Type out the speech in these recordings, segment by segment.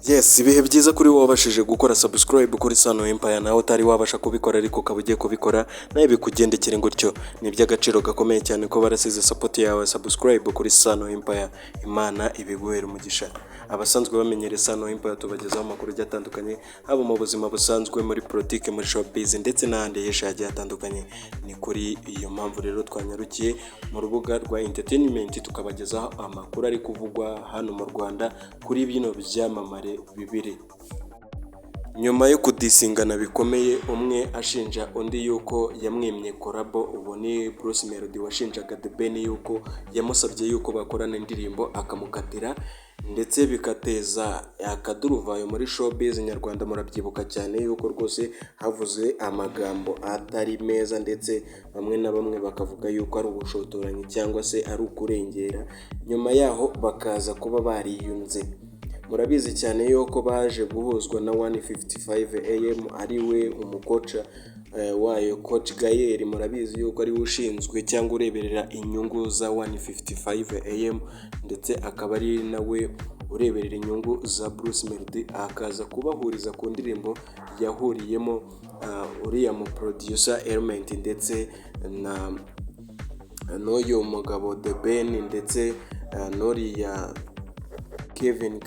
Yes, ibihe byiza kuri wowe wabashije gukora subscribe kuri Sano Empire, nawe utari wabasha kubikora ariko ukaba ugiye kubikora nawe bikugendekere gutyo. Ni iby'agaciro gakomeye cyane ko barasize support yawe subscribe kuri Sano Empire. Imana ibiguhere umugisha. Abasanzwe bamenyere Sano Empire tubagezaho amakuru agiye atandukanye, haba mu buzima busanzwe, muri politike, muri showbiz ndetse n'ahandi henshi hagiye hatandukanye. Ni kuri iyo mpamvu rero twanyarukiye mu rubuga rwa entertainment tukabagezaho amakuru ari kuvugwa hano mu Rwanda kuri bino byamamare bibiri. Nyuma yo kudisingana bikomeye, umwe ashinja undi yuko yamwimye korabo, ubu ni Bruce Melody washinjaga The Ben yuko yamusabye yuko bakorana indirimbo akamukatira, ndetse bikateza akaduruvayo muri showbiz nyarwanda. Murabyibuka cyane yuko rwose havuze amagambo atari meza, ndetse bamwe na bamwe bakavuga yuko ari ubushotoranyi cyangwa se ari ukurengera, nyuma yaho bakaza kuba bariyunze. Murabizi cyane yuko baje guhuzwa na 155am ari we umukoca wayo Coach Gael. Murabizi yuko ari we ushinzwe cyangwa ureberera inyungu za 155am, ndetse akaba ari nawe ureberera inyungu za Bruce Melody, akaza kubahuriza ku ndirimbo yahuriyemo uriya mu producer Element ndetse na n'uyu mugabo The Ben, ndetse n'uriya Kevin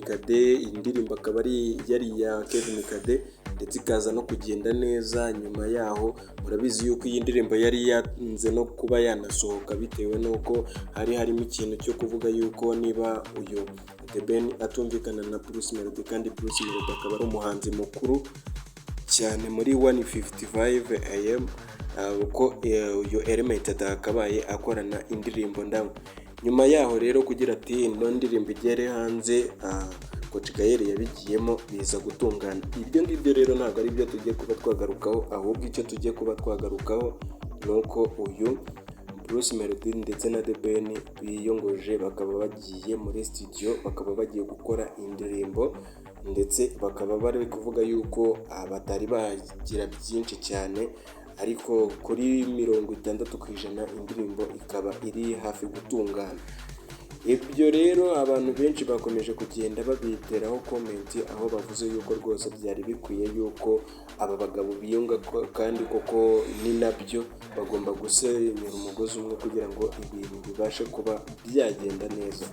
Kade. Indirimbo akaba ari yari ya Kevin Kade, ndetse ikaza no kugenda neza. Nyuma yaho murabizi yuko iyi ndirimbo yari yanze no kuba yanasohoka bitewe n'uko hari harimo ikintu cyo kuvuga yuko niba uyu The Ben atumvikana na Bruce Melody, kandi Bruce Melody akaba ari umuhanzi mukuru cyane muri 155am, uko uyu Element atakabaye akorana indirimbo ndawe. Nyuma yaho rero kugira ati ino ndirimbo igere hanze, Coach Gael yabigiyemo biza gutungana. Ibyo ngibyo rero ntabwo ari byo tugiye kuba twagarukaho, ahubwo icyo tugiye kuba twagarukaho ni uko uyu Bruce Melody ndetse na The Ben biyongoje, bakaba bagiye muri studio, bakaba bagiye gukora indirimbo, ndetse bakaba bari kuvuga yuko batari bagira byinshi cyane, ariko kuri 60% indirimbo ikaba iri hafi gutungana. Ibyo rero abantu benshi bakomeje kugenda babiteraho comment, aho bavuze yuko rwose byari bikwiye yuko aba bagabo biyunga, kandi koko ni nabyo bagomba gusenyera umugozi umwe kugira ngo ibintu bibashe kuba byagenda neza.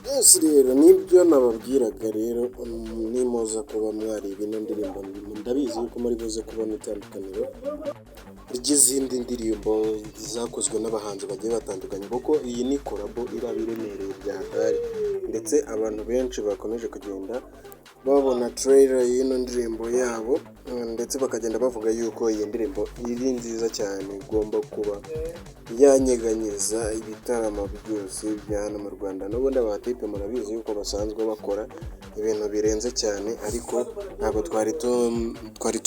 Yes, rero nibyo nababwiraga. Rero nimuza kuba mwariba ino ndirimbo, ndabizi yuko muri buze kubona itandukaniro ry'izindi ndirimbo zakozwe n'abahanzi bagiye batandukanye, kuko iyi ni korabo iraba iremereye byahari, ndetse abantu benshi bakomeje kugenda babona trailer y'ino ndirimbo yabo, ndetse bakagenda bavuga yuko iyi ndirimbo iri nziza cyane, igomba kuba yanyeganyeza ibitaramo byose bya hano mu Rwanda. N'ubundi abatipe murabizi yuko basanzwe bakora ibintu birenze cyane, ariko ntabwo twari